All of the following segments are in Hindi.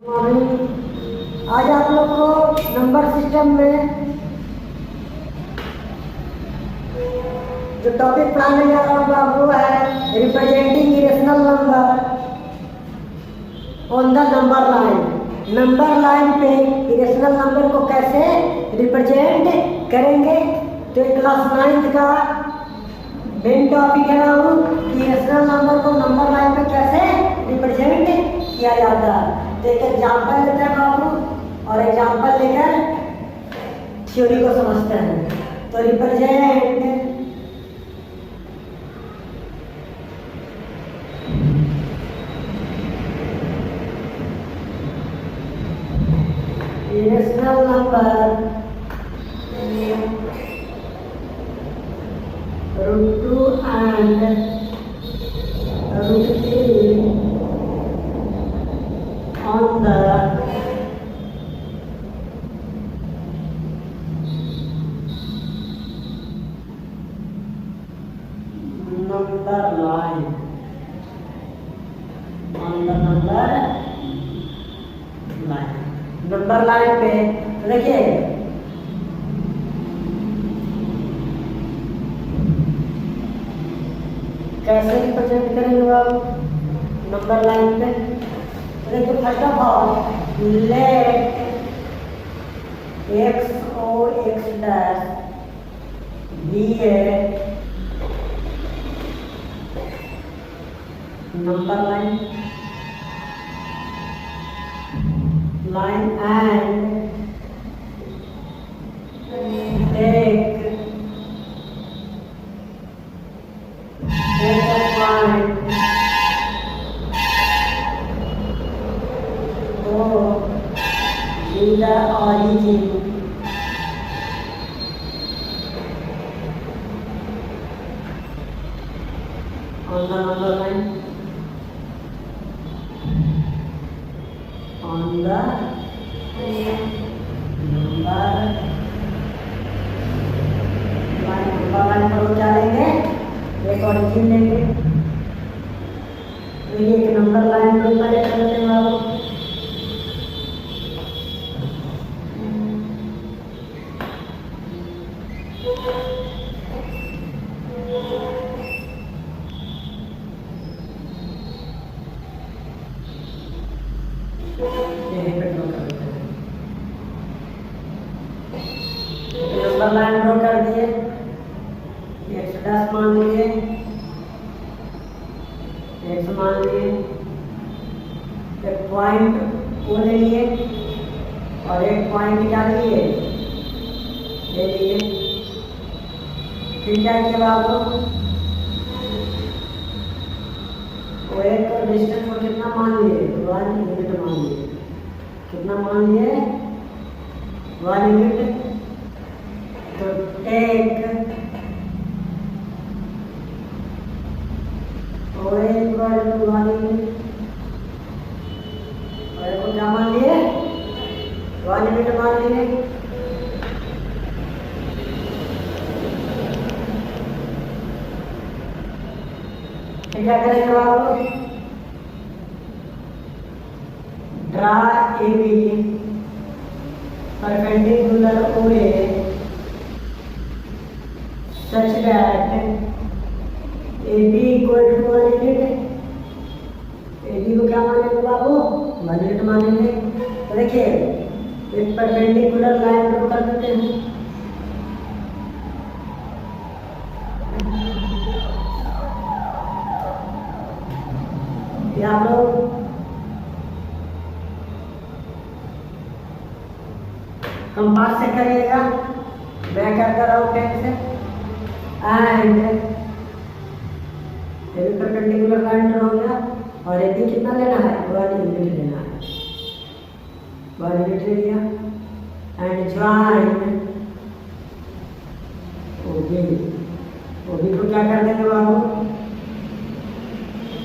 आज आप लोग को नंबर सिस्टम में जो टॉपिक पढ़ाने जा रहा हूँ वो है representing irrational number on the number line. Number line पे इरेशनल नंबर को कैसे रिप्रेजेंट करेंगे, तो क्लास 9 का मेन टॉपिक है ना वो कि इरेशनल नंबर को नंबर लाइन पे कैसे रिप्रेजेंट किया जाता है। तो एक एग्जाम्पल लेते हैं बाबू और एग्जाम्पल लेकर थ्योरी को समझते हैं। तो represent irrational number √2 and √3 on the number line, on the number line। Number line पे देखिए कैसे रिप्रेजेंट करेंगे आप नंबर लाइन पे। देखिए first of all let x और x dash B A number line and take a point O to the origin on the number line on the number पर क्या लेंगे, एक ऑरिजिन लेंगे। तो ये एक नंबर लाइन को पहले करते हैं आप नंबर लाइन ड्रॉ कर दिए, एक्स डैश मान लिए, एक्स मान लिए, एक पॉइंट ओ ले लिए और एक पॉइंट क्या लिए ले लिए। फिर क्या किया आपको वो एक डिस्टेंस को कितना मान लिए, 1 यूनिट मान लिए। कितना मान लिए 1 यूनिट। तो टेक और एक वर्ड मान लिए और को क्या मान लिए 1 यूनिट मान लिए। क्या करेंगे आप draw A B perpendicular O A such that AB equal to 1 unit. AB को क्या मानेंगे बाबू 1 यूनिट मानेंगे। तो देखिए एक परपेंडिकुलर लाइन ड्रॉ कर देते हैं। ये आप लोग कंपास से करिएगा, मैं क्या कर रहा हूँ पेन से। एंड परपेंडिकुलर लाइन ड्रॉ हो गया और ए बी कितना लेना है 1 यूनिट लेना है। 1 यूनिट ले लिया एंड ज्वाइन ओबी। ओबी को क्या कर देंगे बाबू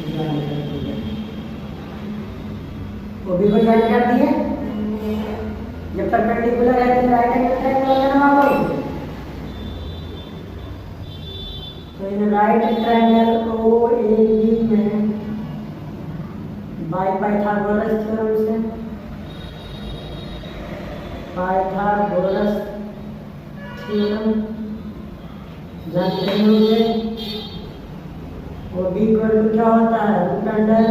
ज्वाइन कर दिया। ओबी को ज्वाइन कर दिए। जब परपेंडिकुलर है तो राइट एंगल ट्रायंगल लेना बाबू। तो in right triangle O A B में बाय पाइथागोरस थ्योरम से पाइथागोरस थ्योरम जानते होंगे। वो बी इक्वल टू क्या होता है, root under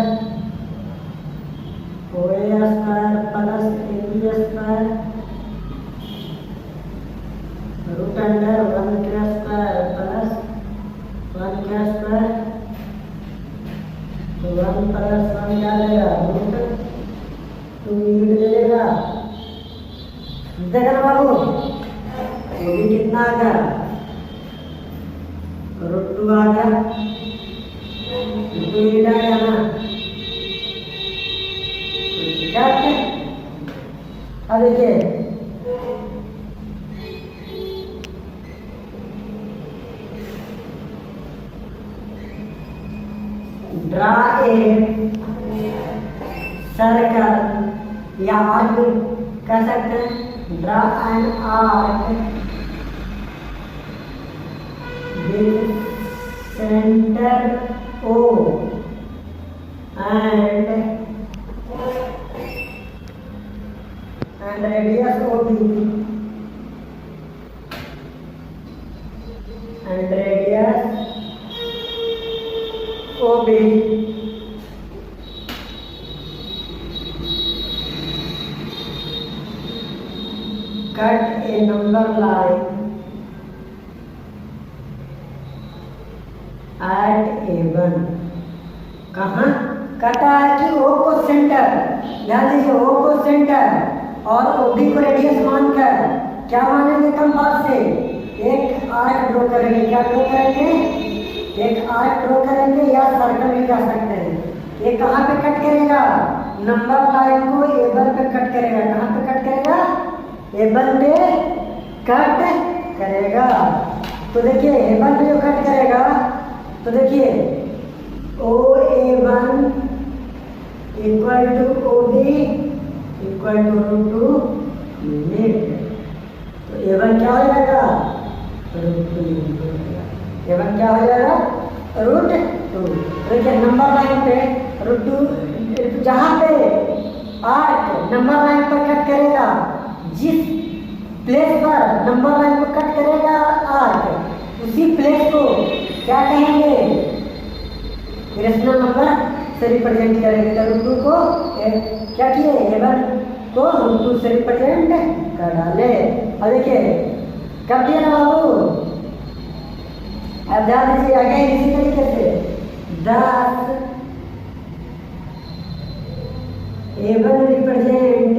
O A square plus A B square root under 1 के स्क्वायर प्लस 1 के स्क्वायर। तो 1 प्लस 1 क्या देगा, रूट 2 यूनिट दे देगा। देखना बाबू वो भी कितना आ गया, रूट 2 आ गया, 2 यूनिट आ गया ना। क्या है अब देखिए ड्रा ए सर्कल या आर्क कह सकते हैं, draw an arc with centre O and radius OB and radius OB cut a number line at A1। कहाँ कटा है कि O को सेंटर, ध्यान दीजिए O को सेंटर और ओबी को रेडियस मानकर क्या मानेंगे, कंपास से एक आर्क ड्रॉ करेंगे। क्या ड्रॉ करेंगे, एक आर्क ड्रॉ करेंगे या सर्कल भी कह सकते हैं। ये कहाँ पे कट करेगा, नंबर लाइन को एबल पे कट करेगा। कहाँ पे कट करेगा, एबल पे कट करेगा। तो देखिए एबल पे जो कट करेगा तो देखिए OA1 equal to OB equal to root 2 unit. तो A1 क्या हो जाएगा, रूट 2 यूनिट हो जाएगा। A1 क्या हो जाएगा, रूट 2। देखिए नंबर लाइन पे रूट 2 जहाँ पे आर्क नंबर लाइन पर कट करेगा, जिस प्लेस पर नंबर लाइन को कट करेगा आर्क, उसी प्लेस को क्या कहेंगे, इरेशनल नंबर से रिप्रेजेंट करेंगे। तो रूट 2 को क्या किए, A1 को रूट 2 से रिप्रेजेंट कर डाले। अब देखिए कब दिया ना बाबू, अब ध्यान दीजिए आगे इसी तरीके से 10 A1 represent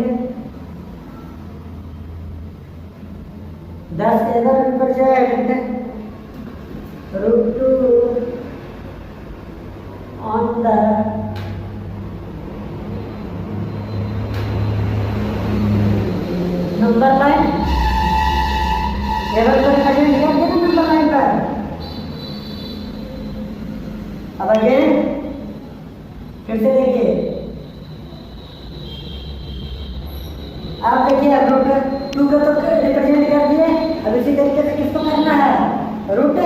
10 A1 represent root 2 on the number line. A1 पर रिप्रेजेंट कर दिया नंबर लाइन पर। अब अगेन फिर से देखिए, आप देखिए रूट 2 को तो रिप्रेजेंट कर दिए। अब इसी तरीके से किसको करना है, रूट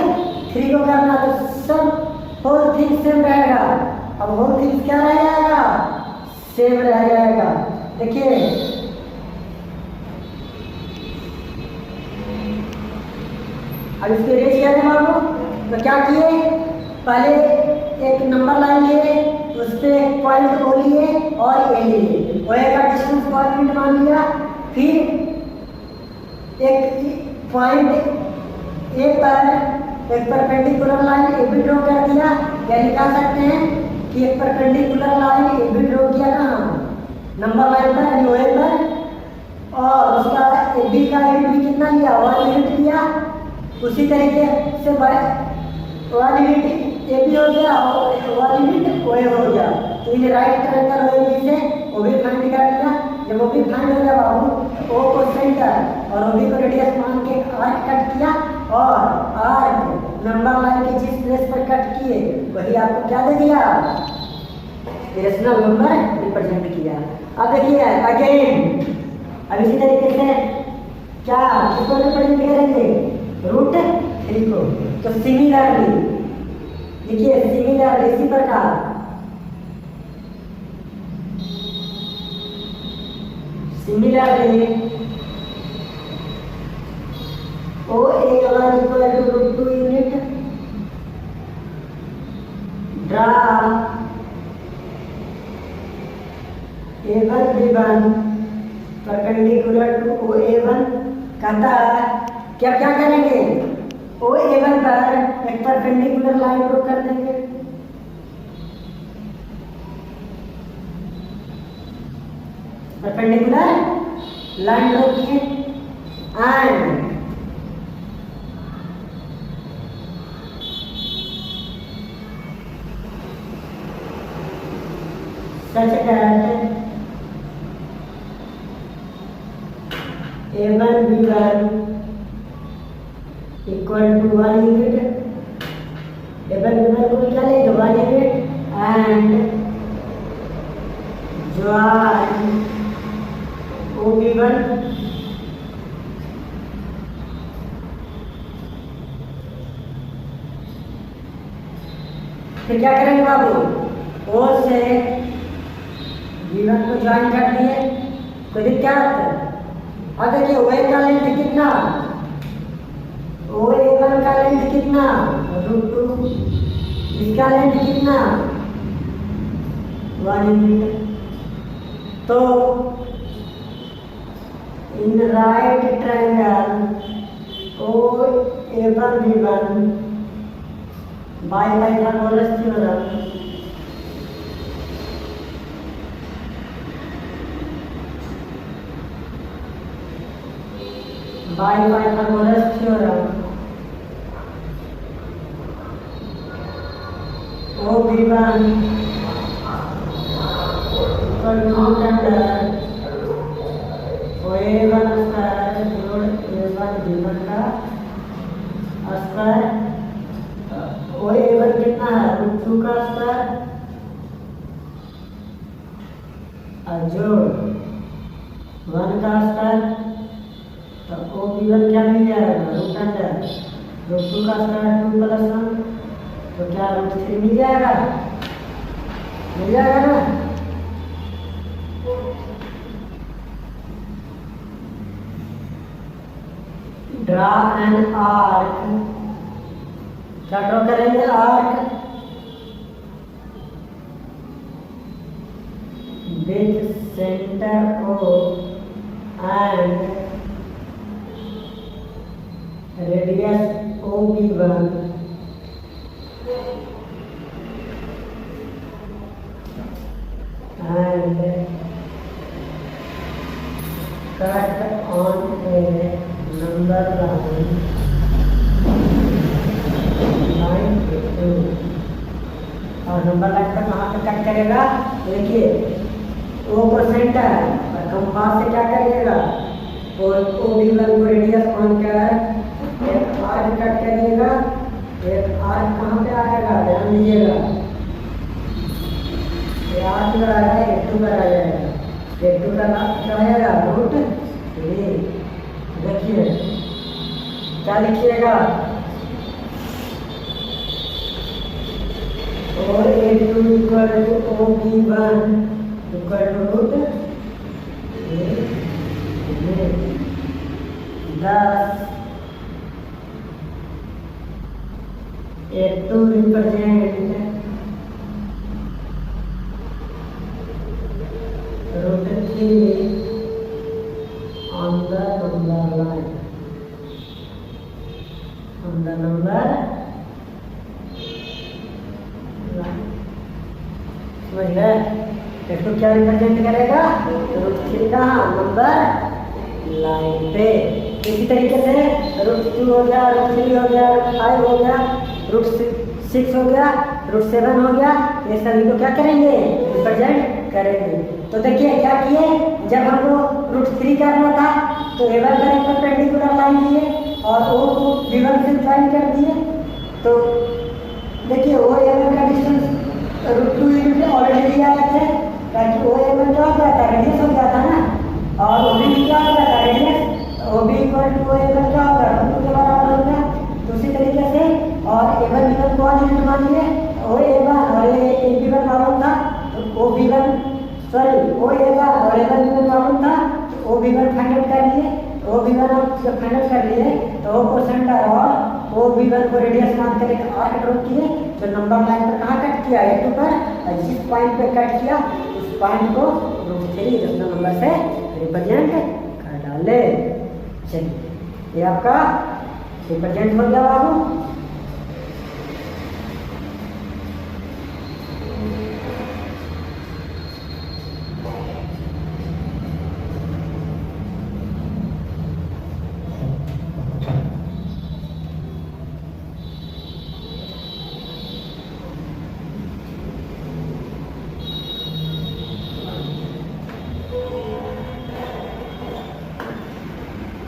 3 को करना। तो सब होल थिंग सेम रहेगा। अब होल थिंग क्या रह जाएगा, सेम रह जाएगा। देखिए अब इसके रेस क्या है बाबू, तो क्या किए, पहले एक नंबर लाइन लिए, उस पर पॉइंट ओ लिए और ए लिए, ओ ए का डिस्टेंस पॉइंट मान लिया। फिर एक पॉइंट ए पर एक perpendicular line A B draw कर दिया। या निकाल सकते हैं कि एक perpendicular line A B draw किया कहाँ, नंबर लाइन पर यानी ओ ए पर, और उसका ए बी का यूनिट भी कितना लिया, 1 यूनिट लिया। उसी तरीके से 1 यूनिट ए बी हो गया और 1 यूनिट ओ ए हो गया। तो ये right triangle O A B से ओ बी फाइंड कर लिया। जब ओ बी फाइंड हो गया बाबू, ओ को सेंटर और ओ बी को रेडियस मान के आर्क कट किया, और आर्क नंबर लाइन के जिस प्लेस पर कट किए वही आपको क्या दे दिया, इरेशनल नंबर रिप्रेजेंट किया। अब देखिए अगेन, अब इसी तरीके से क्या किसको रिप्रेजेंट करेंगे, रूट 3 को। तो सिमिलरली देखिए, सिमिलरली इसी प्रकार similarly O A one equal to root 2 unit draw A1 B1 perpendicular to O A1 कहता है क्या क्या करेंगे ओ A1 पर एक परपेंडिकुलर लाइन ड्रॉ कर देंगे परपेंडिकुलर लाइन ड्रॉ किए and such that A1 B1 equal to 1 unit A1 B1 को क्या लेंगे 1 unit and join OB1 फिर क्या करेंगे बाबू O से B1 को ज्वाइन कर दिए कोई दिक्कत अब देखिए ओ ए का लेंथ कितना ओ A1 का लेंथ कितना √2 इसका लेंथ कितना 1 यूनिट तो in right triangle O A1 B1 by Pythagoras theorem by Pythagoras theorem OB1 equal to root under OA1 square divided A1 B1 का स्क्वायर OA1 कितना है √2 का स्क्वायर और जोड़ 1 का स्क्वायर तो OB1 क्या मिल जाएगा रूट अंडर √2 का स्क्वायर 2 + 1 तो क्या √3 मिल जाएगा ना ड्रा एन आर्क क्या ड्रॉ करेंगे arc with centre O and radius OB1 and cut on a number line 2 और नंबर लाइन पर कहाँ पे कट करेगा देखिए O को सेंटर और कंपास से क्या करिएगा और OB1 को रेडियस मान कर एक आर्क कट करिएगा एक आर्क कहाँ पे आएगा ध्यान दीजिएगा ये आर्क पर आ जाएगा A2 पर आ जाएगा A2 का क्या आएगा √3 देखिए क्या लिखिएगा और A2 equal to OB1 equal to √3 10 A2 represent √3 on the number line on the number line समझ गए A2 क्या रिप्रेजेंट करेगा √3 का नंबर लाइन पे इसी तरीके से √2 हो गया √3 हो गया √5 हो गया √6 हो गया √7 हो गया ये सभी को क्या करेंगे रिप्रेजेंट करेंगे तो देखिए क्या किए जब हमको √3 करना था तो A1 पर एक परपेंडिकुलर लाइन दिए और O को B1 से ज्वाइन कर दिए तो देखिए O A1 का डिस्टेंस √2 यूनिट ऑलरेडी दिया थे ताकि O A1 क्या होता था रेडियस हो जाता ना और OB क्या होता था radius OB equal to O A1 क्या होगा √2 के बराबर होगा तो उसी तरीके से और A1 B1 को यूनिट मानिए O A1 और B1 मालूम था तो O B1 sorry O A1 और A1 B1 मालूम था तो O ओ भी वन फाइंड आउट कर लिए। ओ भी वन जब फाइंड आउट कर लिए तो ओ को सेंटर और ओ भी वन को रेडियस मान कर एक आर्क ड्रॉ किए। तो नंबर लाइन पर कहाँ कट किया, A2 पर, और जिस पॉइंट पे कट किया उस पॉइंट को रूट 3 रेशनल नंबर से रिप्रेजेंट कर डाले। चलिए ये आपका रिप्रेजेंट हो गया बाबू।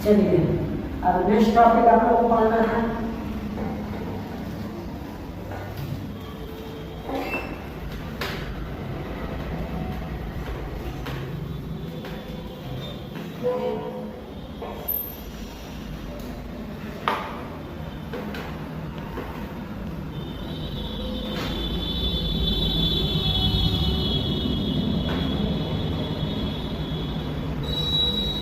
चलिए अब नेक्स्ट टॉपिक आप लोग को पढ़ना है।